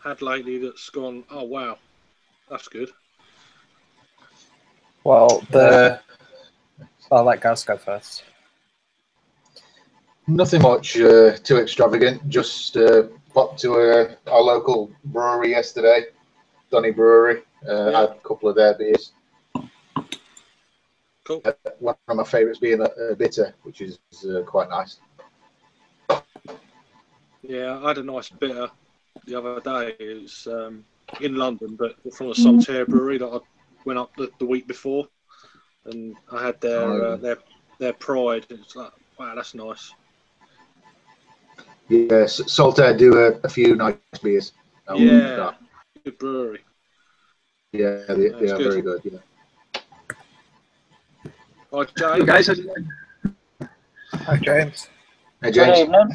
had lately that's gone, oh wow, that's good? Well, I'll let Gaz go first. Nothing much too extravagant. Just popped to our local brewery yesterday, Donny Brewery. Yeah. Had a couple of their beers. Cool. One of my favourites being a bitter, which is quite nice. Yeah, I had a nice bitter the other day. It was in London, but from a Saltaire brewery that I went up the week before, and I had their Pride. It's like, wow, that's nice. Yes, Saltaire do a few nice beers. Yeah, good brewery. Yeah, they are very good. Yeah. Hi, James. Hey guys, how's it going? Hi, James. Hey, James. Good evening.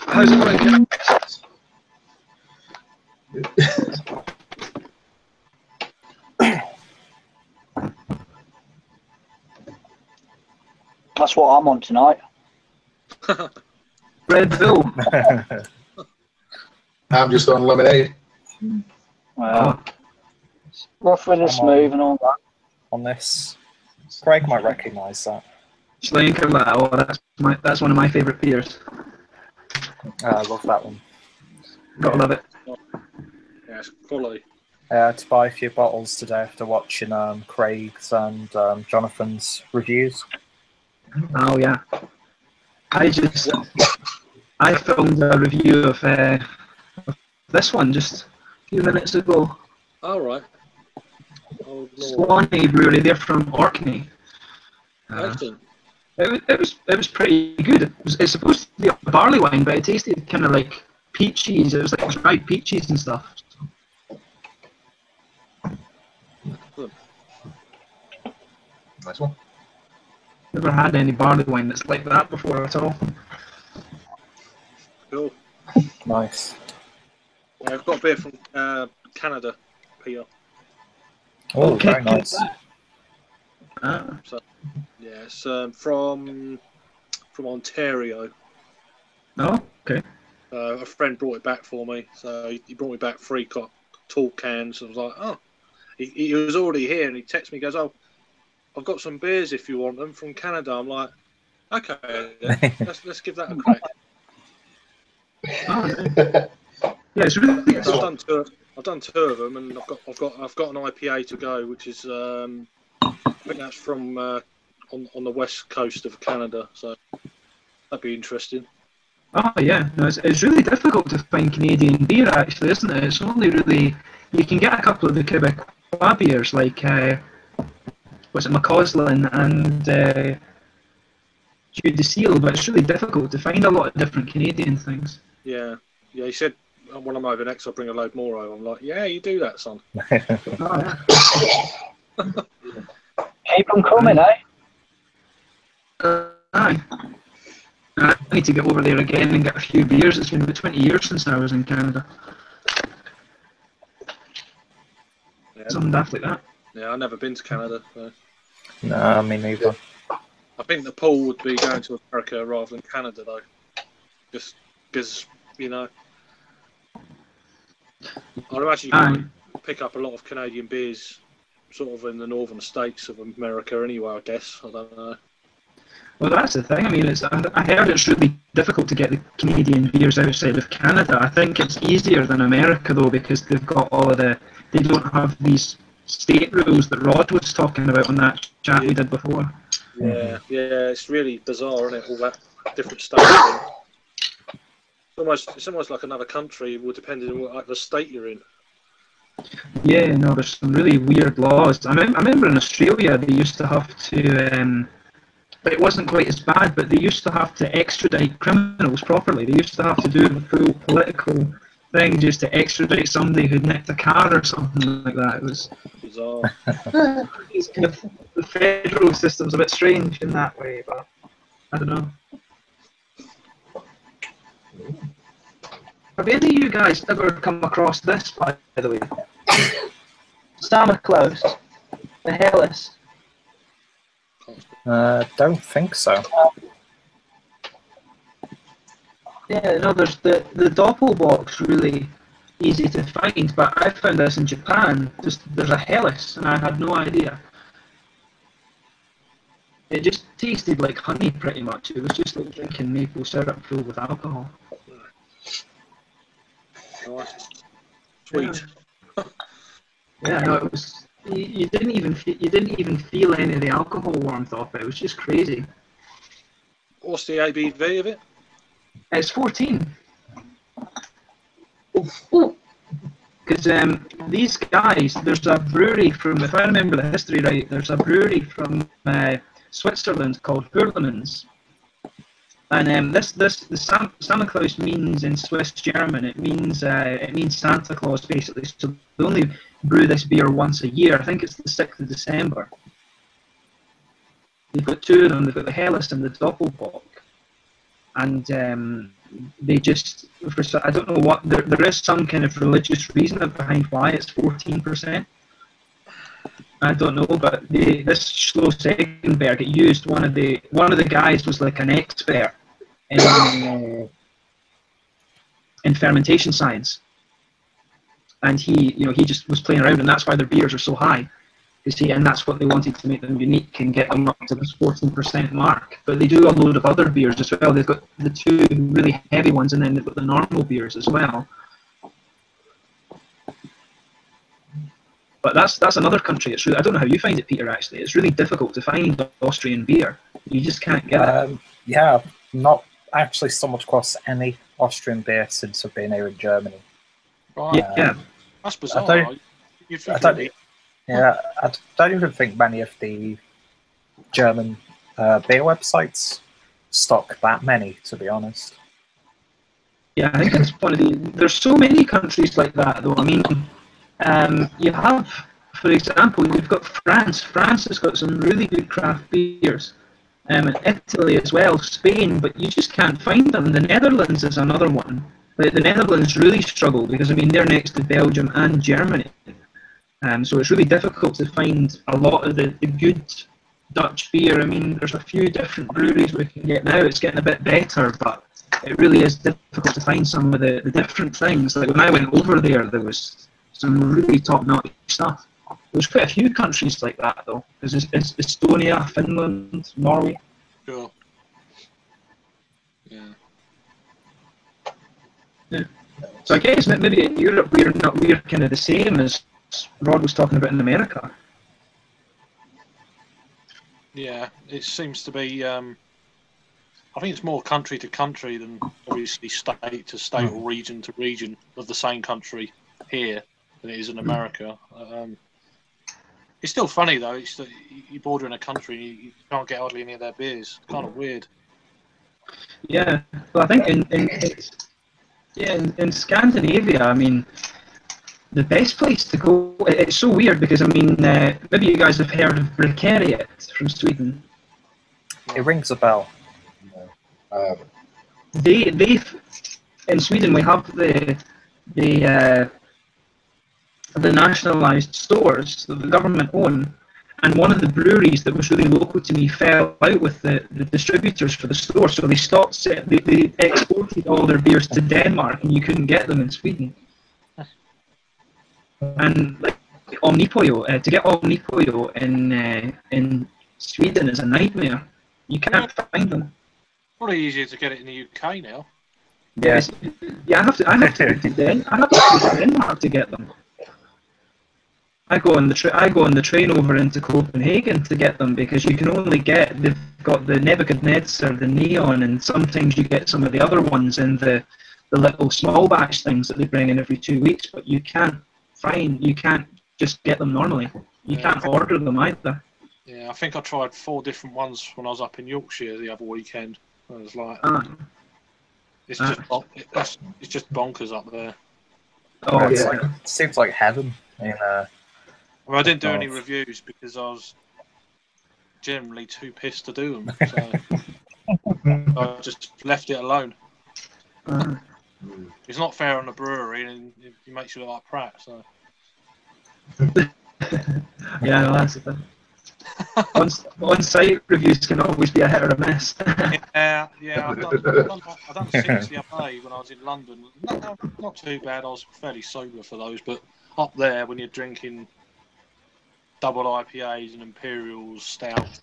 How's it going? That's what I'm on tonight. Red Bull. I'm just on lemonade. Well, rough with the smooth and all that. On this, Craig might recognise that. That's one of my favourite beers. I love that one. Gotta love it. Yeah, it's quality. I had to buy a few bottles today after watching Craig's and Jonathan's reviews. Oh yeah. I filmed a review of this one just a few minutes ago. All right. Oh, Lord. Swanee Brewery, they're from Orkney. Excellent. It was pretty good. It's supposed to be a barley wine, but it tasted kind of like peaches. It was like dried peaches and stuff. Good. Nice one. Never had any barley wine that's like that before at all. Cool. Nice. Yeah, I've got a beer from Canada, Peter. Oh, Okay. very nice. So, yeah, it's from Ontario. Oh, okay. A friend brought it back for me, so he brought me back 3 tall cans. I was like, oh, he was already here, and he texted me, he goes, oh, I've got some beers if you want them from Canada. I'm like, okay, then, let's give that a crack. Oh, nice. Yeah, it's really good. I've done 2 of them, and I've got an IPA to go, which is I think that's from on the west coast of Canada, so that'd be interesting. Oh yeah, no, it's really difficult to find Canadian beer actually, isn't it? It's only really you can get a couple of the Quebecois beers like what's it, McCausland and Jus de Seal, but it's really difficult to find a lot of different Canadian things. Yeah, he said when I'm over next, I'll bring a load more over. I'm like, yeah, you do that, son. Oh, yeah. Keep them coming, eh? Aye. I need to get over there again and get a few beers. It's been about 20 years since I was in Canada. Yeah. Something daft like that. Yeah, I've never been to Canada. So. No, me neither. I think the pull would be going to America rather than Canada, though. Just because, you know, I'd imagine you can pick up a lot of Canadian beers sort of in the northern states of America anyway, I guess. I don't know. Well, that's the thing. I mean, I heard it's really difficult to get the Canadian beers outside of Canada. I think it's easier than America, though, because they've got all of they don't have these state rules that Rod was talking about on that chat we did before. Yeah, it's really bizarre, isn't it? All that different states thing. It's almost like another country, depending on what the state you're in. Yeah, no, there's some really weird laws. I remember in Australia they used to have to, but it wasn't quite as bad, but they used to have to extradite criminals properly. They used to have to do a full political thing just to extradite somebody who'd nicked a car or something like that. It was bizarre. It's kind of, the federal system's a bit strange in that way, but I don't know. Have any of you guys ever come across this, by the way? Santa Claus, the Hellas. Don't think so. Yeah, no, there's the Doppelbox really easy to find, but I found this in Japan. There's a Helles, and I had no idea. It just tasted like honey, pretty much. It was just like drinking maple syrup filled with alcohol. Nice. Sweet. Yeah, no, it was. You didn't even feel any of the alcohol warmth off it. It was just crazy. What's the ABV of it? It's 14. Because these guys, there's a brewery from, if I remember the history right, there's a brewery from Switzerland called Hurlemans. And the Santa Claus means in Swiss German, it means Santa Claus basically. So they only brew this beer once a year. I think it's the 6th of December. They've got two of them. They've got the Helles and the Doppelbock. And they just, I don't know what, there is some kind of religious reason behind why it's 14%. I don't know, but this Schloss Eggenberg, it used one of the guys was like an expert in fermentation science, and he just was playing around, and that's why their beers are so high. And that's what they wanted to make them unique and get them up to this 14% mark. But they do a load of other beers as well. They've got the two really heavy ones, and then they've got the normal beers as well. But that's another country. It's really, I don't know how you find it, Peter. Actually, it's really difficult to find Austrian beer. You just can't get it. Yeah, not actually so much across any Austrian beer since I've been here in Germany. Right. Yeah. That's bizarre. I don't even think many of the German beer websites stock that many, to be honest. Yeah, I think it's one of the. There's so many countries like that, though. I mean, you have, for example, you've got France. France has got some really good craft beers. And Italy as well, Spain, but you just can't find them. The Netherlands is another one. But the Netherlands really struggle because, I mean, they're next to Belgium and Germany. So it's really difficult to find a lot of the good Dutch beer. I mean, there's a few different breweries we can get now. It's getting a bit better, but it really is difficult to find some of the different things. Like when I went over there was some really top-notch stuff. There's quite a few countries like that, though. There's Estonia, Finland, Norway. Sure. Yeah. Yeah. So I guess maybe in Europe we're kind of the same as Rod was talking about in America. Yeah, it seems to be. I think it's more country to country than obviously state to state or region to region of the same country here than it is in America. It's still funny though. It's that you border in a country and you can't get hardly any of their beers. It's kind of weird. Yeah, well, I think in Scandinavia, I mean, the best place to go. It's so weird because I mean, maybe you guys have heard of Brekeriet from Sweden. It rings a bell. They in Sweden we have the nationalised stores that the government own, and one of the breweries that was really local to me fell out with the distributors for the store, so they stopped. They exported all their beers to Denmark, and you couldn't get them in Sweden. And like Omnipojo, to get Omnipojo in Sweden is a nightmare. You can't find them. Probably easier to get it in the UK now. Yes. Yeah, I have to go to Denmark to get them. I go on the train over into Copenhagen to get them because you can only get. They've got the Nebuchadnezzar, the Neon, and sometimes you get some of the other ones in the little small batch things that they bring in every 2 weeks. But you can't just get them normally. You can't order them either. Yeah, I think I tried 4 different ones when I was up in Yorkshire the other weekend. I was like, it's just bonkers up there. Oh, It seems like heaven. I didn't do any reviews because I was generally too pissed to do them. So I just left it alone. It's not fair on the brewery, and it makes you look like Pratt. So yeah, well, that's the thing. On-site reviews can always be a hit or a miss. Yeah, I've done 6 the other day when I was in London. Not too bad. I was fairly sober for those, but up there when you're drinking double IPAs and Imperials, stouts,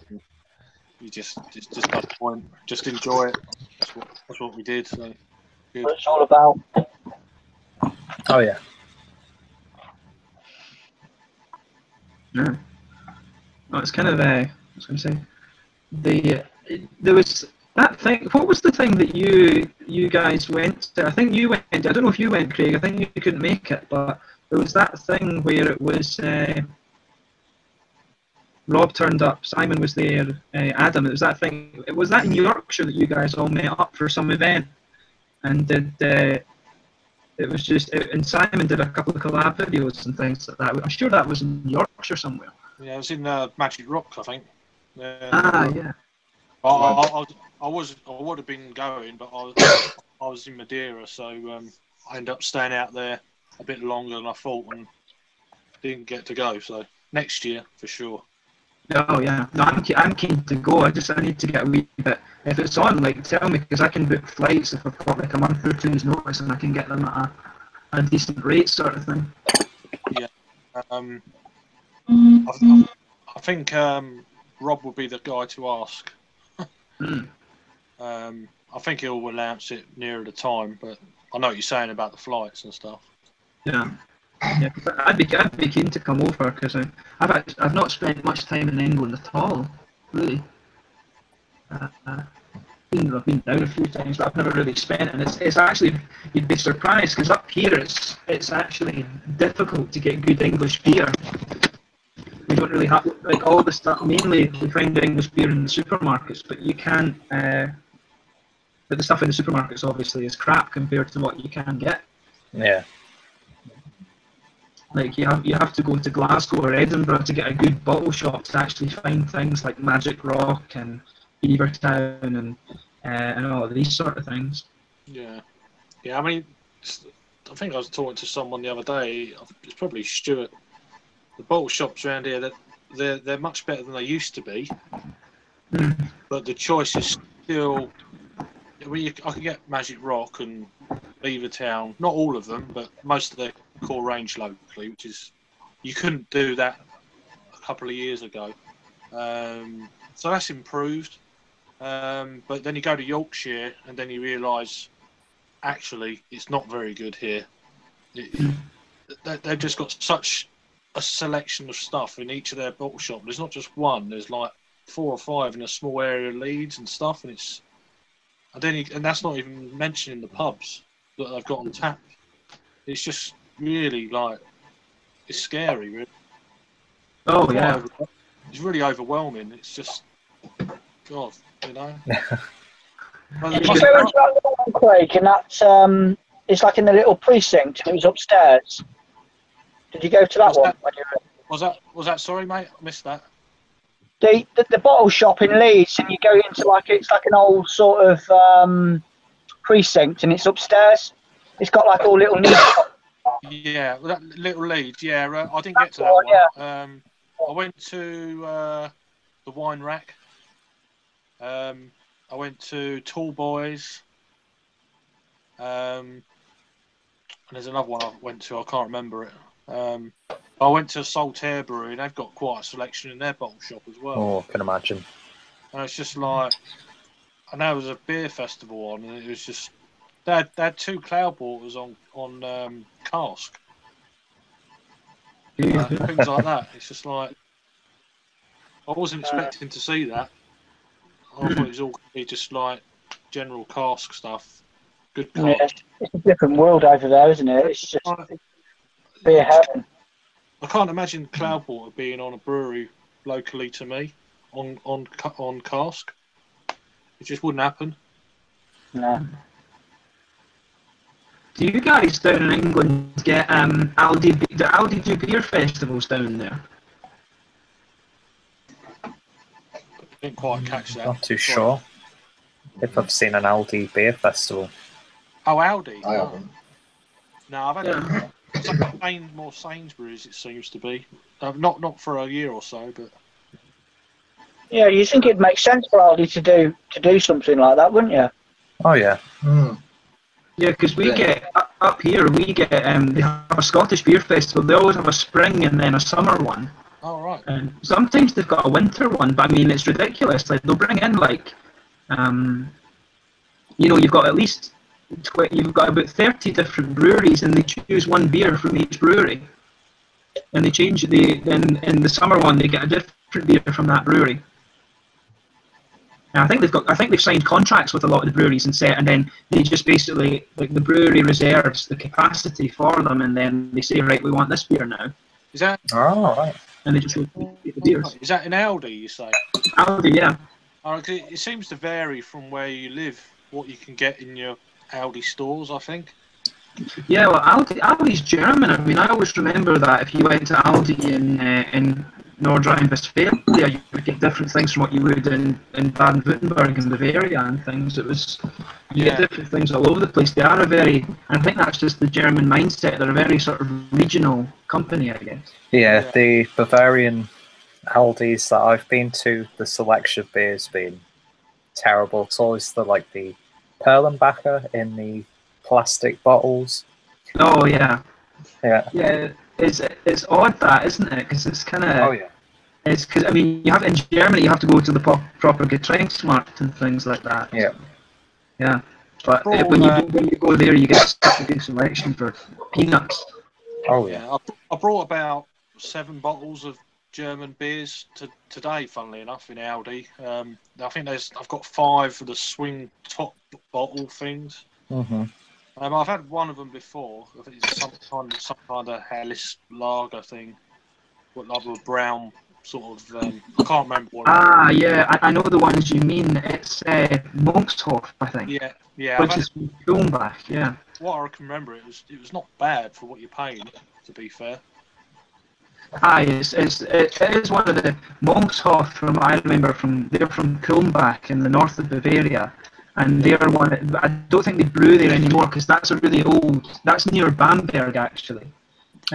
you just no point. Just enjoy it. That's what we did. So good. What it's all about. Oh yeah. Yeah. No, it's kind of I was going to say there was that thing. What was the thing that you guys went to? I think you went. I don't know if you went, Craig. I think you couldn't make it, but there was that thing where it was. Rob turned up. Simon was there. Adam. It was that thing. Was that in Yorkshire that you guys all met up for some event? And did it was just and Simon did a couple of collab videos and things like that. I'm sure that was in Yorkshire somewhere. Yeah, it was in Magic Rock, I think. Yeah. I would have been going, but I was in Madeira, so I ended up staying out there a bit longer than I thought and didn't get to go. So next year for sure. Oh yeah, no, I'm keen to go. I need to get a wee bit. If it's on, like, tell me, because I can book flights if I've got like a month or two's notice, and I can get them at a decent rate, sort of thing. Yeah, I think Rob would be the guy to ask. I think he'll announce it nearer the time, but I know what you're saying about the flights and stuff. Yeah. Yeah, I'd be keen to come over because I've not spent much time in England at all, really. I've been down a few times, but I've never really spent it. And it's actually, you'd be surprised because up here it's actually difficult to get good English beer. We don't really have like all the stuff. Mainly, we find English beer in the supermarkets, but you can't. But the stuff in the supermarkets obviously is crap compared to what you can get. Yeah. Like you have to go to Glasgow or Edinburgh to get a good bottle shop to actually find things like Magic Rock and Beavertown and all of these sort of things. Yeah. I mean, I think I was talking to someone the other day. It's probably Stuart. The bottle shops around here, they're much better than they used to be. But the choice is still. I could get Magic Rock and Beavertown, not all of them, but most of their core range locally, which is you couldn't do that a couple of years ago. So that's improved. But then you go to Yorkshire and then you realise actually it's not very good here. They've just got such a selection of stuff in each of their bottle shop. There's not just one. There's like 4 or 5 in a small area of Leeds and stuff, and it's. And that's not even mentioning the pubs that they've got on tap. It's just really it's scary, really. Oh yeah, it's really overwhelming. It's just, God, you know. Did you go into that little one, Craig? And that's it's like in the little precinct, and it was upstairs. Did you go to that one? When you were... Was that? Sorry, mate, I missed that. The bottle shop in Leeds, and you go into it's like an old sort of precinct, and it's upstairs. It's got like all little niche shops. Yeah, well, that little Leeds. Yeah, I didn't get to that one. Yeah. I went to the Wine Rack. I went to Tall Boys. And there's another one I went to. I can't remember it. I went to Saltaire Brewery, and they've got quite a selection in their bottle shop as well. Oh, I can imagine. And it's just like, I know there was a beer festival on, and it was just they had 2 Cloudwaters on cask, things like that. It's just like I wasn't expecting to see that. I thought it was all going to be just like general cask stuff. Good cask. Yeah, it's a different world over there, isn't it? It's just beer heaven. I can't imagine Cloudwater being on a brewery locally to me on cask. It just wouldn't happen. No. Do you guys down in England get Aldi? Do Aldi do beer festivals down there? Didn't quite catch that. Not too sure if I've seen an Aldi beer festival. Oh, Aldi? I haven't. No, I've had more Sainsbury's, it seems to be. Not for a year or so, but Yeah, you think it'd make sense for Aldi to do something like that, wouldn't you? Oh yeah. Yeah, because we get up here, we get they have a Scottish beer festival. They always have a spring and then a summer one. Oh, right. And sometimes they've got a winter one, but I mean it's ridiculous. Like they'll bring in like, you've got at least you've got about 30 different breweries, and they choose one beer from each brewery, and they change in the summer one they get a different beer from that brewery. And I think they've signed contracts with a lot of the breweries and then they just basically, like, the brewery reserves the capacity for them, and then they say, right, we want this beer now. Is that? Oh, right. And they just get the beers. Is that in Aldi, you say? Aldi, yeah. Oh, it seems to vary from where you live, what you can get in your Aldi stores, I think. Yeah, well, Aldi's German. I mean, I always remember that if you went to Aldi in North Rhine-Westphalia, you would get different things from what you would in Baden-Württemberg and Bavaria and things. You get different things all over the place. They are I think that's just the German mindset. They're a very sort of regional company, I guess. Yeah, the Bavarian Aldi's that I've been to, the selection of beer's been terrible. It's always the Perlenbacher in the plastic bottles. Oh yeah. Yeah. Yeah, it's odd that, isn't it? Because it's kind of. Oh yeah. It's because, I mean, you have in Germany you have to go to the proper Getränksmarkt and things like that. Yeah. Yeah. But when you go there, you get such a good selection for peanuts. Oh yeah. I brought about 7 bottles of German beers today, funnily enough, in Aldi. I think I've got 5 for the swing top bottle things. Mm-hmm. I've had one of them before. I think it's some kind of Helles lager thing, like a brown sort of. I can't remember what. Yeah, I know the ones you mean. It's Monkshof, I think. Yeah. Which is from Kulmbach, yeah. What I can remember, it was not bad for what you're paying. To be fair. It is one of the Monkshof they're from Kulmbach in the north of Bavaria. And they're one. I don't think they brew there anymore because that's a really old. That's near Bamberg actually,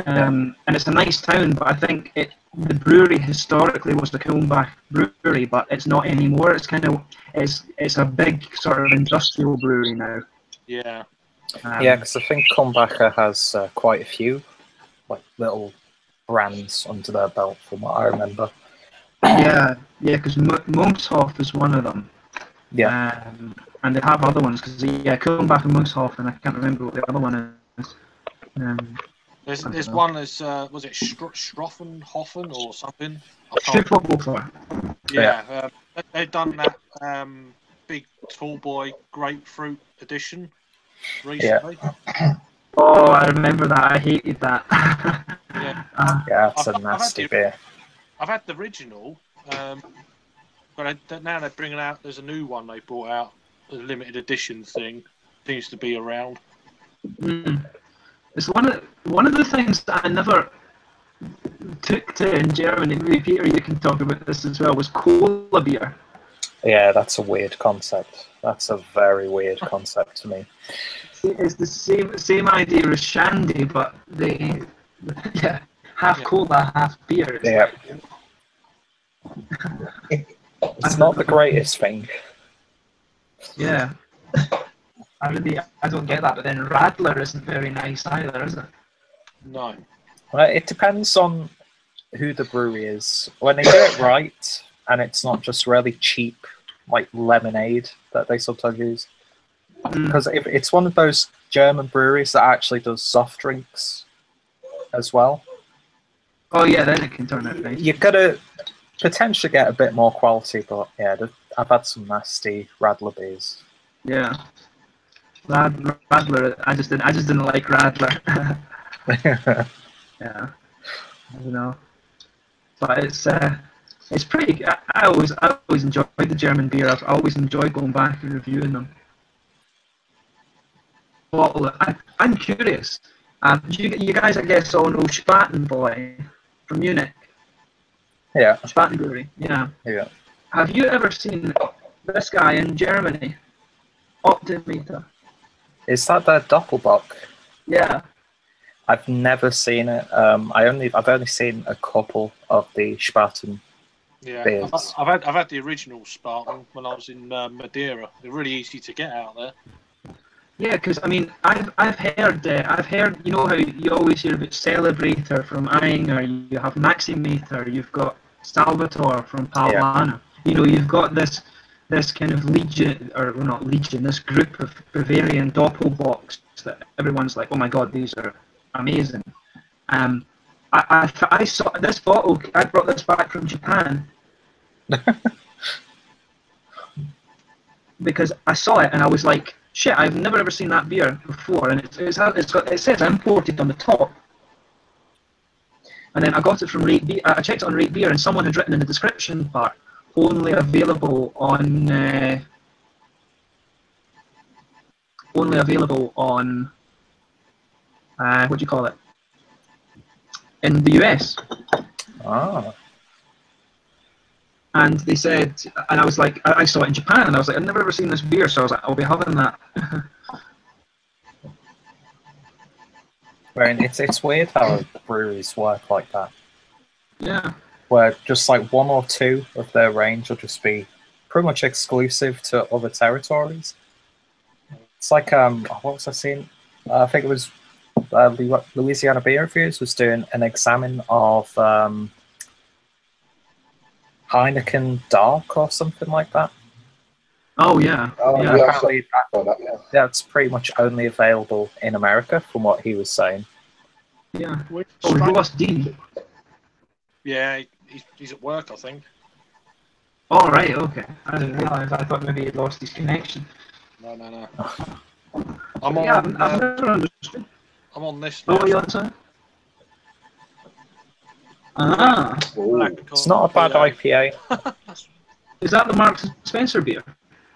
and it's a nice town. But I think the brewery historically was the Kulmbach brewery, but it's not anymore. It's a big sort of industrial brewery now. Yeah. Yeah, because I think Kulmbacher has quite a few little brands under their belt, from what I remember. Yeah, because Monkshof is one of them. Yeah. And they have other ones because Kulmbach and Monkshof, and I can't remember what the other one is. There's one was it Stroffenhofen or something? Struffenhofer. Yeah, they've done that big tall boy grapefruit edition recently. Yeah. Oh, I remember that. I hated that. Yeah, it's a nasty beer. I've had the original, but now they're bringing out. There's a new one they brought out, a limited edition thing. Seems to be around. It's one of the things that I never took to in Germany. Maybe Peter, you can talk about this as well. Was cola beer. Yeah, that's a weird concept. That's a very weird concept to me. It's the same idea as shandy, but half cola, half beer. It's not the greatest thing. Yeah. I don't get that, but then Radler isn't very nice either, is it? No. Well, it depends on who the brewery is. When they do it right, and it's not just really cheap, like lemonade that they sometimes use. Because if it's one of those German breweries that actually does soft drinks as well. Oh yeah, then it can turn out nice. You're gonna potentially get a bit more quality, but yeah, I've had some nasty Radler beers. Yeah. Radler, I just didn't like Radler. Yeah, I don't know, but it's pretty. I always enjoyed the German beer. I've always enjoyed going back and reviewing them. Well, I'm curious. You guys, I guess, all know Spaten Boy from Munich. Yeah. Spaten Brewery. Yeah. Yeah. Have you ever seen this guy in Germany? Optimeter. Is that their Doppelbock? Yeah. I've never seen it. I've only seen a couple of the Spaten Yeah, beers. I've had the original Spartan when I was in Madeira. They're really easy to get out there. Yeah, because I mean, I've heard, you know how you always hear about Celebrator from Inger, you have Maximator, you've got Salvatore from Paulana. You know, you've got this kind of legion, or well, not legion, this group of Bavarian doppelblocks that everyone's like, oh my god, these are amazing. I saw this bottle. I brought this back from Japan because I saw it and I was like, shit, I've never ever seen that beer before, and it says imported on the top. And then I got it from Rate Beer. I checked it on Rate Beer, and someone had written in the description part, only available on what do you call it? In the US. Ah. And they said, and I was like, I saw it in Japan, and I was like, I've never ever seen this beer, so I was like, I'll be having that. Right, it's weird how breweries work like that. Yeah. Where just like one or two of their range will just be pretty much exclusive to other territories. It's like what was I seeing? I think it was Louisiana Beer Reviews was doing an examine of Heineken Dark or something like that. Oh yeah. Oh, yeah. yeah, Apparently, yeah. that's pretty much only available in America, from what he was saying. Yeah. Which Oh, we strain- lost Dean. Yeah, he's at work, I think. Oh, right, okay. I didn't realise. I thought maybe he'd lost his connection. No. I've never understood. I'm on this. Oh, now. you're on time? Ah. It's not a bad IPA. Is that the Marks and Spencer beer?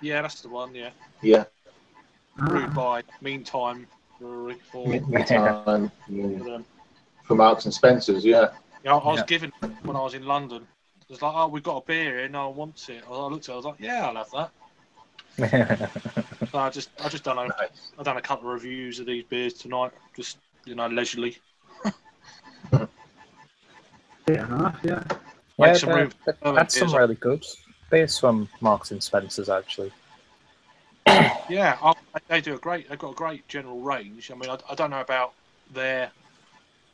Yeah, that's the one. Yeah, Yeah. brewed by Meantime Brewery. Meantime, For them. for Marks and Spencers, yeah. Yeah, I was given it when I was in London. It was like, oh, we've got a beer here, no one wants it. I looked at it, I was like, yeah, I'll have that. So I just done a couple of reviews of these beers tonight, just leisurely. Yeah. Make some room. That's some really good beers from Marks and Spencers, actually. Yeah, they've got a great general range. I mean, I don't know about their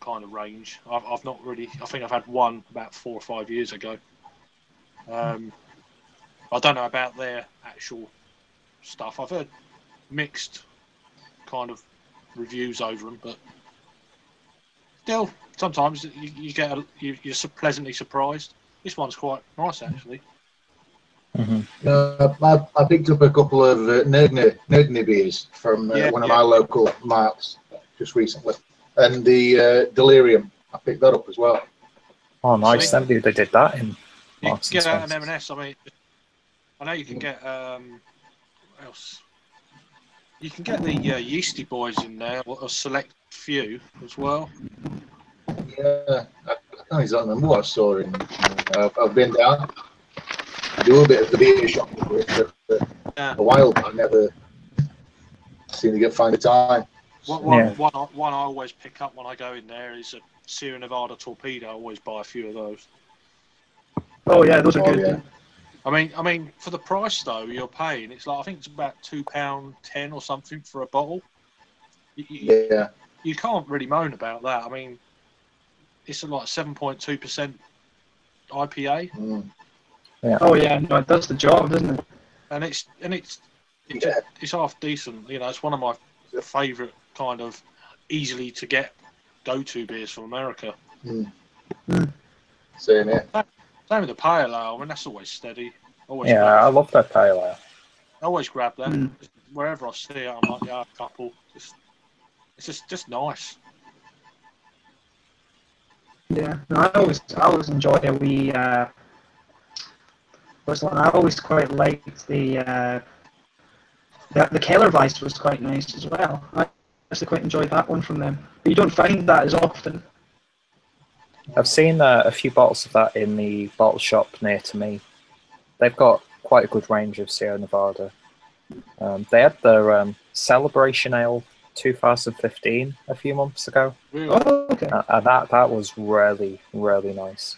kind of range. I've not really. I think I've had one about 4 or 5 years ago. I don't know about their actual stuff. I've heard mixed kind of reviews over them, but still, sometimes you're pleasantly surprised. This one's quite nice, actually. I picked up a couple of Nerdney beers from one of my local marks just recently. And the Delirium, I picked that up as well. Oh, nice. They did that in Marks and Get out Spencers. an M&S. I mean, I know you can get what else? You can get the Yeasty Boys in there, a select few as well. Yeah, I can't exactly remember what I saw in. I've been down. I do a bit of the beer shop for a while, but I never seem to find the time. One I always pick up when I go in there is a Sierra Nevada Torpedo. I always buy a few of those. Oh yeah, those are good. Yeah. I mean, for the price though you're paying, it's like I think it's about £2.10 or something for a bottle. You can't really moan about that. I mean, it's like 7.2% IPA. Yeah. Oh yeah, no, it does the job, doesn't it? And it's half decent. You know, it's one of my favourite kind of easily to get go-to beers from America. Same here. Same with the pale ale. I mean, that's always steady. I love that pale ale. I always grab that. Wherever I see it, I'm like, yeah, a couple. It's just nice. Yeah, no, I always enjoy a wee. What's the one? I always quite liked the Kellerweiss was quite nice as well. I actually quite enjoyed that one from them. But you don't find that as often. I've seen a few bottles of that in the bottle shop near to me. They've got quite a good range of Sierra Nevada. They had their Celebration Ale 2015 a few months ago. Really? Oh, okay. And that was really, really nice.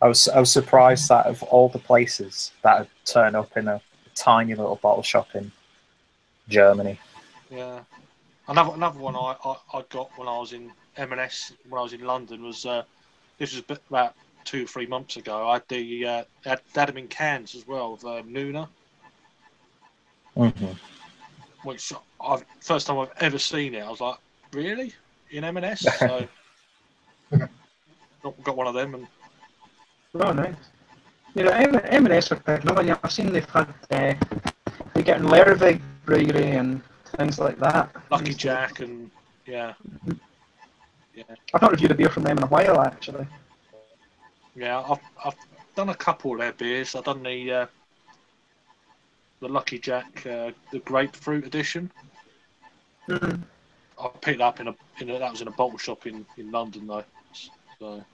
I was surprised that of all the places that would turn up in a tiny little bottle shop in Germany. Yeah. Another one I got when I was in M&S when I was in London was this was about 2 or 3 months ago. I had they had them in cans as well of Nuna, Mm-hmm. which first time I've ever seen it. I was like, really, in M&S? So got one of them, and Oh, nice. You know, M&S are picking up. I've seen they've had they're getting Lervig Brewery and things like that. Lucky Jack, and yeah. I've not reviewed a beer from them in a while, actually. Yeah, I've done a couple of their beers. I've done the Lucky Jack, the grapefruit edition. Mm. I picked up in a that was in a bottle shop in London though. So,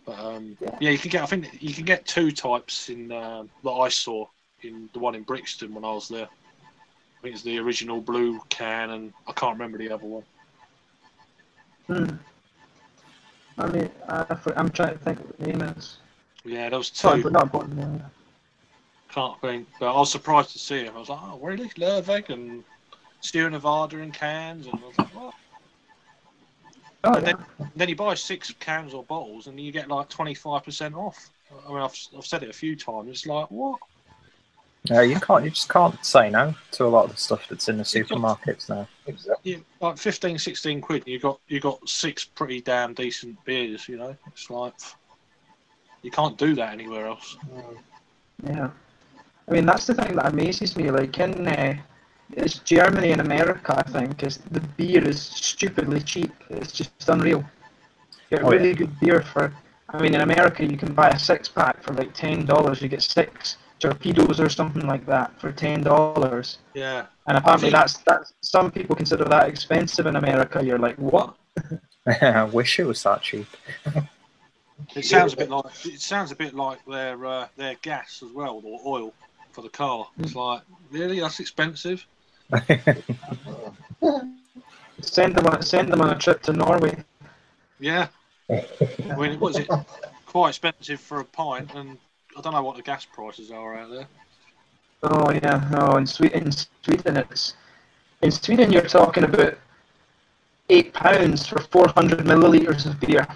but yeah, you can get. I think you can get 2 types in that I saw in the one in Brixton when I was there. I think it's the original blue can, and I can't remember the other one. Mm. I mean, I'm trying to think what the name is. Yeah, there was 2. Sorry, but not important. Can't think, but I was surprised to see it. I was like, oh, really? Lervig and Sierra Nevada in cans, and I was like, what? Oh, And yeah. then you buy 6 cans or bottles, and you get like 25% off. I mean, I've said it a few times. It's like, what? You just can't say no to a lot of the stuff that's in the supermarkets now. Exactly. Yeah, like 15, 16 quid. And you got 6 pretty damn decent beers. You know, it's like you can't do that anywhere else. Yeah. I mean, that's the thing that amazes me. Like in it's Germany and America, I think, is the beer is stupidly cheap. It's just unreal. You get really good beer for. I mean, in America, you can buy a 6-pack for like $10. You get 6 torpedoes or something like that for $10. Yeah. And apparently, that's some people consider that expensive in America. You're like, what? I wish it was that cheap. It sounds a bit like their gas as well, or oil for the car. It's like, really, that's expensive. Send them on a trip to Norway. Yeah. I mean, was it quite expensive for a pint? And I don't know what the gas prices are out there. Oh yeah, no. In Sweden, you're talking about £8 for 400 milliliters of beer.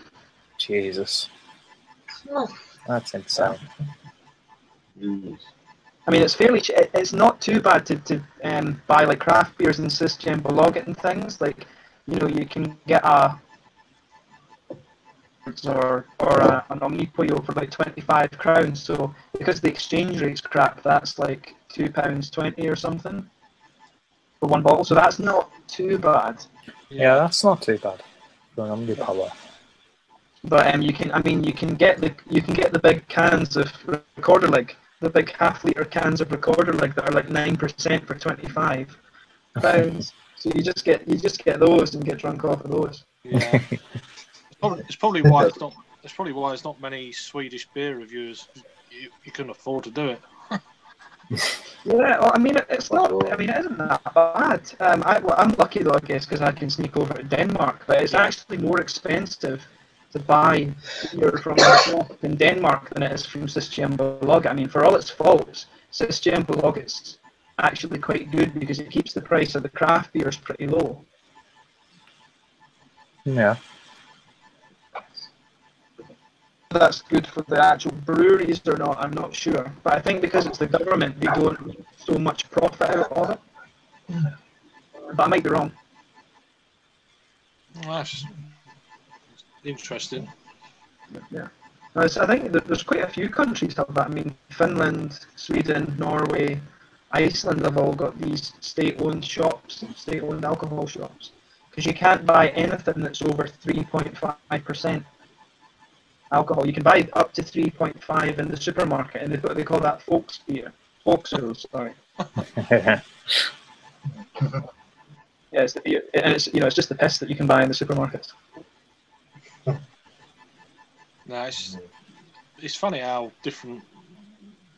Jesus, that's insane. I mean, it's not too bad to buy like craft beers and Systembolaget and things. Like, you know, you can get a an Omnipollo for like £25. So because the exchange rate's crap, that's like £2.20 or something for one bottle. So that's not too bad. Yeah, that's not too bad for an Omnipollo. But you can get the big cans of Recorder Leg, the big half-liter cans of Recorder Leg that are like 9% for £25. So you just get those and get drunk off of those. Yeah, it's probably why it's not. It's probably why there's not many Swedish beer reviewers. You couldn't afford to do it. Yeah, well, I mean, it's not. I mean, it isn't that bad. I'm lucky though, I guess, because I can sneak over to Denmark. But it's actually more expensive to buy beer from a shop in Denmark than it is from Systembolaget. I mean, for all its faults, Systembolaget's actually quite good because it keeps the price of the craft beers pretty low. Yeah. That's good for the actual breweries or not, I'm not sure. But I think because it's the government, they don't make so much profit out of it. But I might be wrong. Well, that's interesting. Yeah. I think there's quite a few countries have that. I mean, Finland, Sweden, Norway, Iceland have all got these state-owned shops, state-owned alcohol shops. Because you can't buy anything that's over 3.5% alcohol. You can buy up to 3.5 in the supermarket, and they call that folks beer. Folksel, sorry. Yeah, it's the beer, and it's just the piss that you can buy in the supermarkets. No, it's funny how different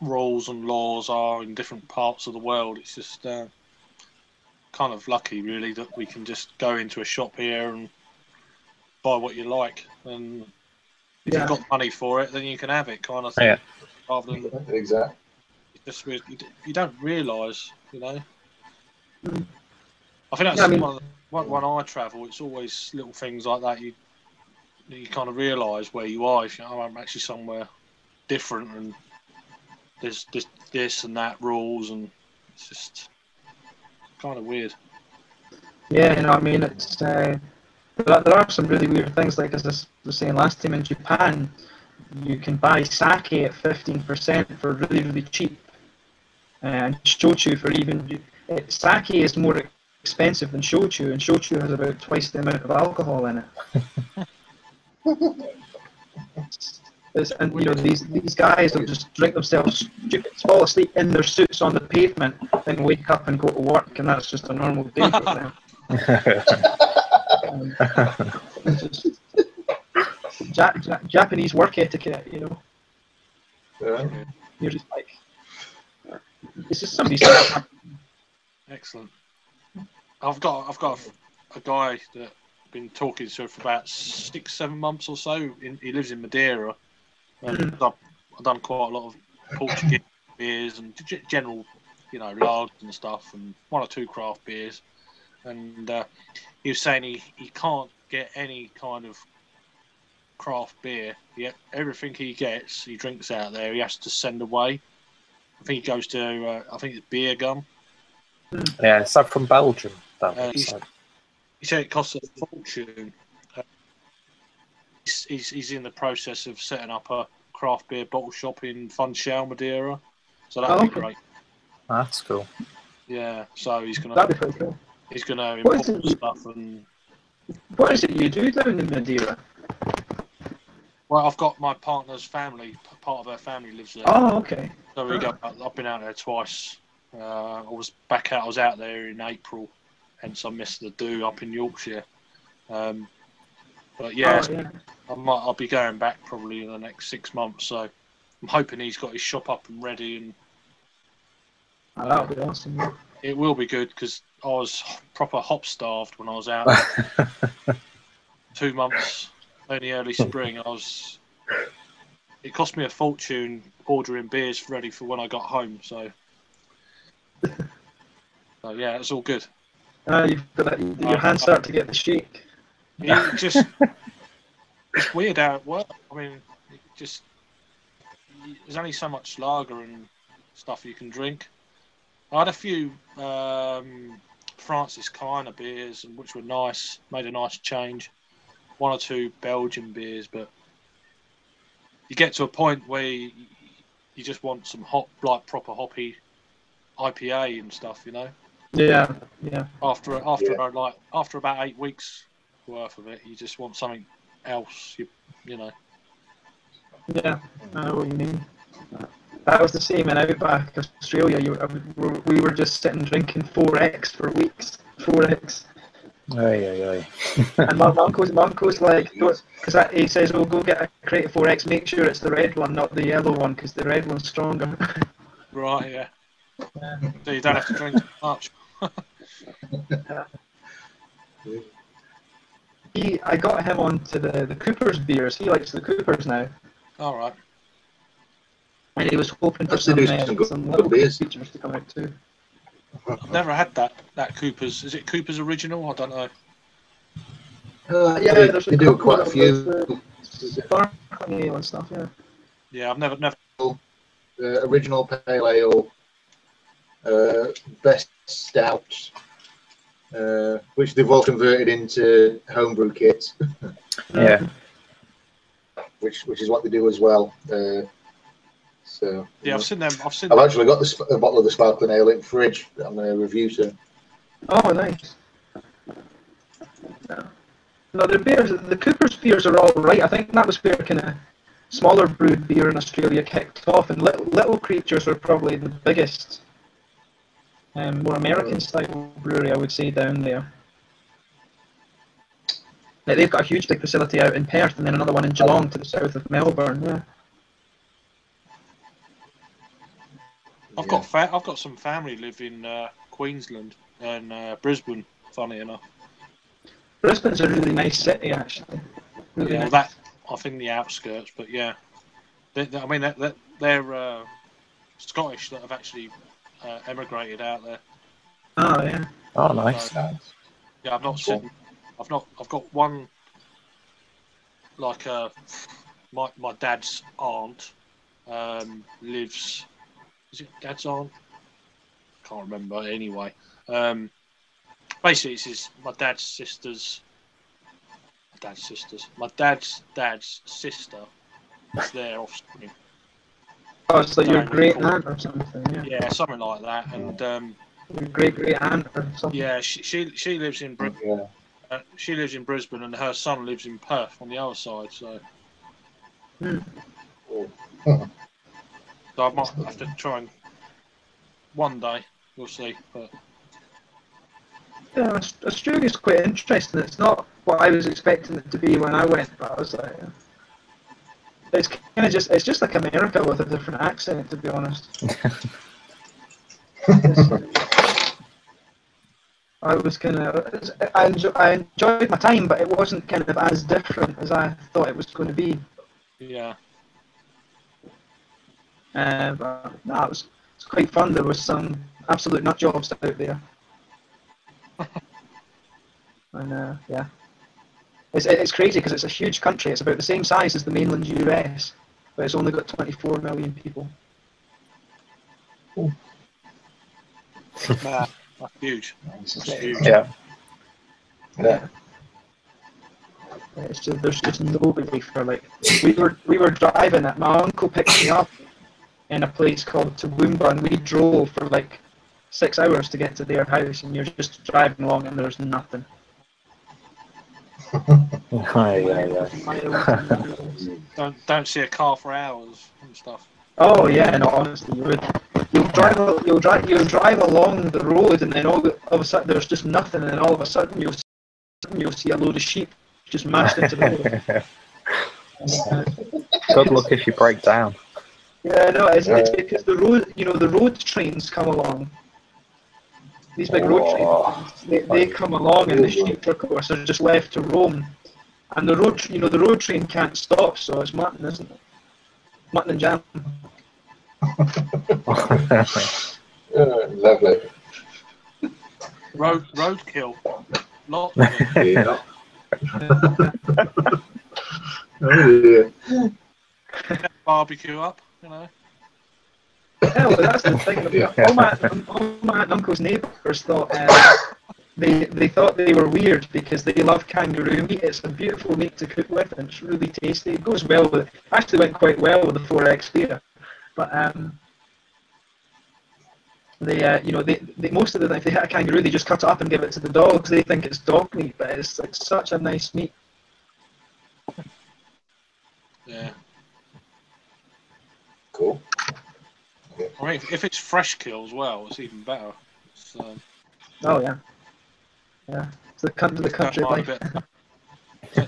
rules and laws are in different parts of the world. It's just kind of lucky, really, that we can just go into a shop here and buy what you like. And if you've got money for it, then you can have it, kind of thing. Yeah. Rather than Exactly. just you don't realise, you know. Mm. I think that's Yeah, I mean- when I travel, it's always little things like that. You kind of realise where you are. If you know, I'm actually somewhere different, and there's this and that rules, and it's just kind of weird. Yeah, I mean, it's there are some really weird things. Like as I was saying last time, in Japan, you can buy sake at 15% for really, really cheap, and shochu for even. Sake is more expensive than shochu, and shochu has about twice the amount of alcohol in it. And these guys will just drink themselves stupid, fall asleep in their suits on the pavement, then wake up and go to work, and that's just a normal day for them. It's just Japanese work etiquette, you know. Yeah. You're just like, it's just somebody's. Excellent. I've got a guy that I've been talking to for about 6-7 months or so. He lives in Madeira. And I've done quite a lot of Portuguese beers and general, lagers and stuff, and 1 or 2 craft beers. And he was saying he can't get any kind of craft beer. Everything he gets, he drinks out there. He has to send away. I think he goes to I think it's Beer Gum. Yeah, it's up from Belgium. He said it costs a fortune. He's in the process of setting up a craft beer bottle shop in Funchal, Madeira. So that'd be great. That's cool. Yeah, so he's gonna That'd be pretty cool. he's gonna import stuff and. What is it you do down in Madeira? Well, I've got my partner's family. Part of her family lives there. Oh, okay. So we go. I've been out there twice. I was out there in April, hence I missed the do up in Yorkshire. But yeah, I'll be going back probably in the next 6 months. So I'm hoping he's got his shop up and ready, and that'll be awesome. Yeah. it will be good because I was proper hop starved when I was out. 2 months, only early spring. It cost me a fortune ordering beers ready for when I got home. So yeah, it's all good. You've got your hands start to get the shake. It's weird how it works. I mean, there's only so much lager and stuff you can drink. I had a few Francis Kleiner beers, which were nice, made a nice change. 1 or 2 Belgian beers, but you get to a point where you just want some hop, like proper hoppy IPA and stuff, Yeah. After about 8 weeks worth of it, you just want something else, you know. Yeah, I know what you mean. That was the same in Outback Australia. We were just sitting drinking 4X for weeks. 4X. Aye. And my uncle's like, because he says, "We'll go get a crate of 4X. Make sure it's the red one, not the yellow one, because the red one's stronger." Right, yeah. So you don't have to drink too much. I got him onto the Cooper's beers. He likes the Cooper's now. All right. And he was hoping for some little beers features to come out too. I've never had that Cooper's. Is it Cooper's original? I don't know. Yeah, they do quite a few. Sparkling ale and stuff. Yeah. Yeah, I've never. Original pale ale, best stout, which they've all converted into homebrew kits. Yeah. Which is what they do as well. So yeah, I've seen them. I've actually got a bottle of the sparkling ale in the fridge that I'm going to review soon. Oh, nice. Yeah. No, the Cooper's beers are all right. I think that was where kind of smaller brewed beer in Australia kicked off, and Little Creatures were probably the biggest, more American style brewery, I would say, down there. Like, they've got a huge big facility out in Perth, and then another one in Geelong to the south of Melbourne. Yeah. I've got some family live in Queensland and Brisbane. Funny enough. Brisbane's a really nice city, actually. Really nice. That off in the outskirts, but yeah, I mean they're Scottish that have actually emigrated out there. Oh yeah. Oh, nice. So, yeah, I've not seen. I've got one. Like my dad's aunt lives. Is it dad's aunt? Can't remember. Anyway, basically, it's my dad's sister's. My dad's sister. It's their offspring. Oh, it's like your Don't great recall. aunt or something. Yeah. Yeah, something like that. And Your great aunt or something. yeah, she lives in Brisbane. She lives in Brisbane, and her son lives in Perth on the other side. So, so I might have to try and one day. We'll see. But Yeah, Australia's quite interesting. It's not what I was expecting it to be when I went, but I was like, it's kind of it's just like America with a different accent, to be honest. I was I enjoyed my time, but it wasn't kind of as different as I thought it was going to be. yeah. But no, it's quite fun. There was some absolute nut jobs out there. And yeah, it's crazy because it's a huge country. It's about the same size as the mainland US, but it's only got 24 million people. Nah, that's huge. That's huge. Yeah. Yeah. It's just, there's just nobody for like. We were driving it. My uncle picked me up in a place called Toowoomba, and we drove for like 6 hours to get to their house, and you're just driving along and there's nothing. Yeah. Don't see a car for hours and stuff. Oh yeah, no, honestly, you would. You'll drive along the road, and then all of a sudden there's just nothing, and then all of a sudden you'll see a load of sheep just mashed into the road. Good luck if you break down. Yeah, no, it's because the road trains come along. These big road trains, they come along, and the sheep, of course, are just left to roam. And the road train can't stop, so it's mutton, isn't it? Mutton and jam. Lovely. Roadkill. Lot. Yeah. Oh, yeah. Barbecue up, you know. Yeah, well, that's the thing. All my aunt and uncle's neighbours thought they thought they were weird because they love kangaroo meat. It's a beautiful meat to cook with, and it's really tasty. It goes well with. Actually, went quite well with the 4X beer, but they most of the time if they hit a kangaroo, they just cut it up and give it to the dogs. They think it's dog meat, but it's such a nice meat. Yeah. Cool. I mean, if it's fresh kill as well, it's even better. It's, Oh yeah, yeah. It's the country life.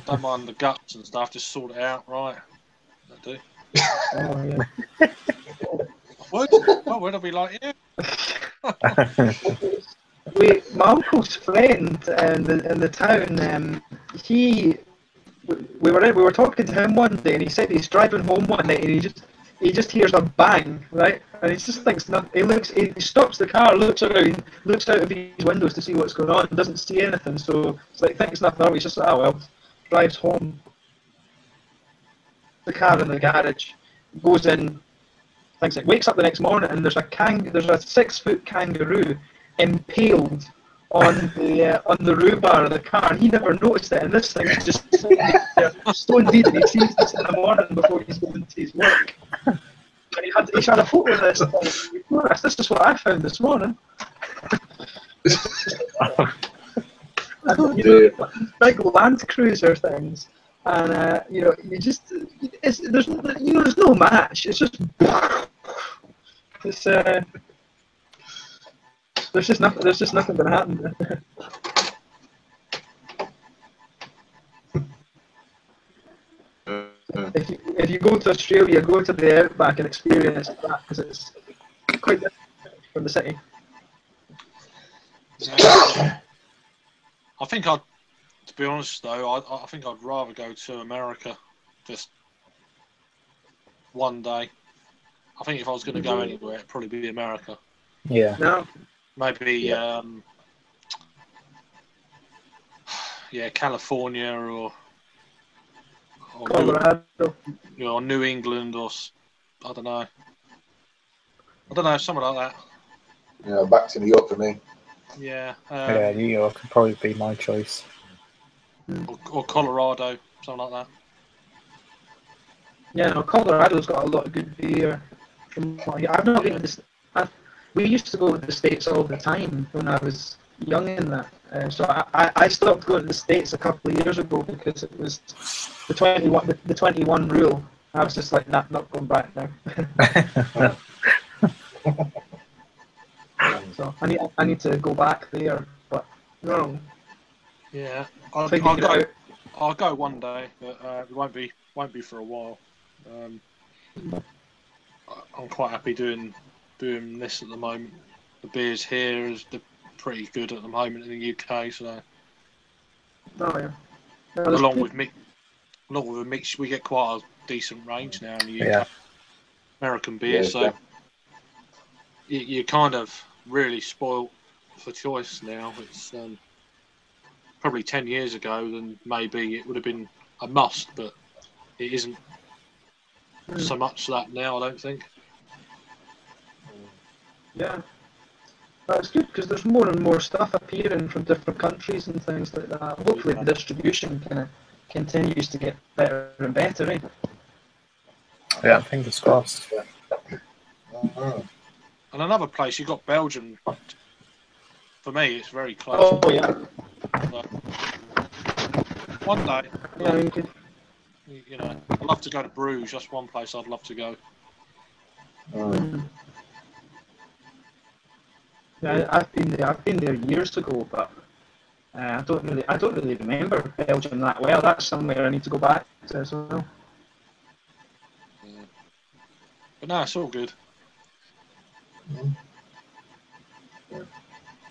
Don't mind the guts and stuff. Just sort it out, right? That do. Oh yeah. Would I be like you? My uncle's friend in the town, we were talking to him one day, and he said he's driving home one night, and he just hears a bang, right? And he just thinks nothing. He stops the car, looks around, looks out of his windows to see what's going on, doesn't see anything. So it's like thinks nothing of it. He's just like, oh well, drives home. The car in the garage, goes in. Thinks it wakes up the next morning, and there's a 6-foot kangaroo impaled on the roof bar of the car, and he never noticed it. And this thing's just stone dead, and he sees this in the morning before he's going to his work. And he had a photo of this. This is what I found this morning. And, big Land Cruiser things, and there's no match. It's just there's just nothing going to happen. If you go to Australia, go to the outback and experience that, because it's quite different from the city. Yeah. I think to be honest though, I think I'd rather go to America just one day. I think if I was going to go anywhere, it'd probably be America. Yeah. No. Maybe, California or Colorado. New England I don't know. Something like that. Yeah, back to New York for me. Yeah. Yeah, New York would probably be my choice. Or Colorado, something like that. Yeah, no, Colorado's got a lot of good beer. From what I've not been to this. We used to go to the States all the time when I was young in that. So I stopped going to the States a couple of years ago because it was the 21 rule. I was just like, nah, not going back now. So I need to go back there, but no. Yeah, I'll go one day, but it won't be for a while. I'm quite happy doing this at the moment. The beers here they're pretty good at the moment in the UK, so Oh yeah. along with a mix, we get quite a decent range now in the UK. Yeah. American beer, so you're kind of really spoilt for choice now. It's probably 10 years ago, then maybe it would have been a must, but it isn't so much that now, I don't think. Yeah. That's good because there's more and more stuff appearing from different countries and things like that. Hopefully the distribution kind of continues to get better and better, eh? Yeah, fingers crossed. And another place, you've got Belgium. For me, it's very close. Oh yeah. So, one day, Yeah, I mean, I'd love to go to Bruges. That's one place I'd love to go. Yeah, I've been there years ago, but I don't really remember Belgium that well. That's somewhere I need to go back to as well. Yeah. But no, it's all good.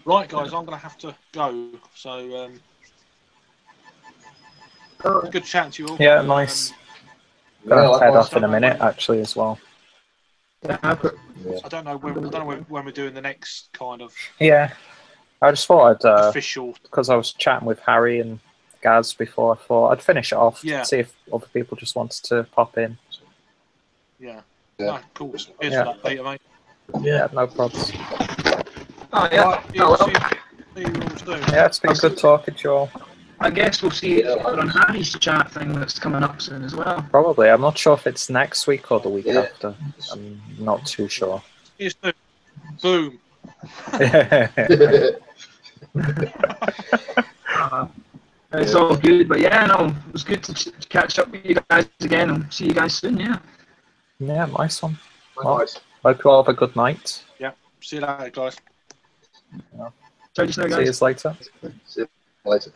Right, guys, I'm going to have to go. So, good chatting to you all. Yeah, nice. Gonna head off in a minute, actually, as well. Yeah, I don't know when we're doing the next kind of. Yeah, I just thought I'd official, because I was chatting with Harry and Gaz before. I thought I'd finish it off, see if other people just wanted to pop in. Yeah. No, cool. Cheers for that, Peter, mate. Yeah, no problems. Oh yeah. Right, see you all soon. Yeah, it's been good talking to you all. I guess we'll see it on Harry's chat thing that's coming up soon as well. Probably. I'm not sure if it's next week or the week after. I'm not too sure. See you soon. Boom. It's all good, but yeah, no, it was good to catch up with you guys again and see you guys soon, yeah. Yeah, nice one. Well, hope you all have a good night. Yeah, see you later, guys. Yeah. So just now, guys. See you later. See you later.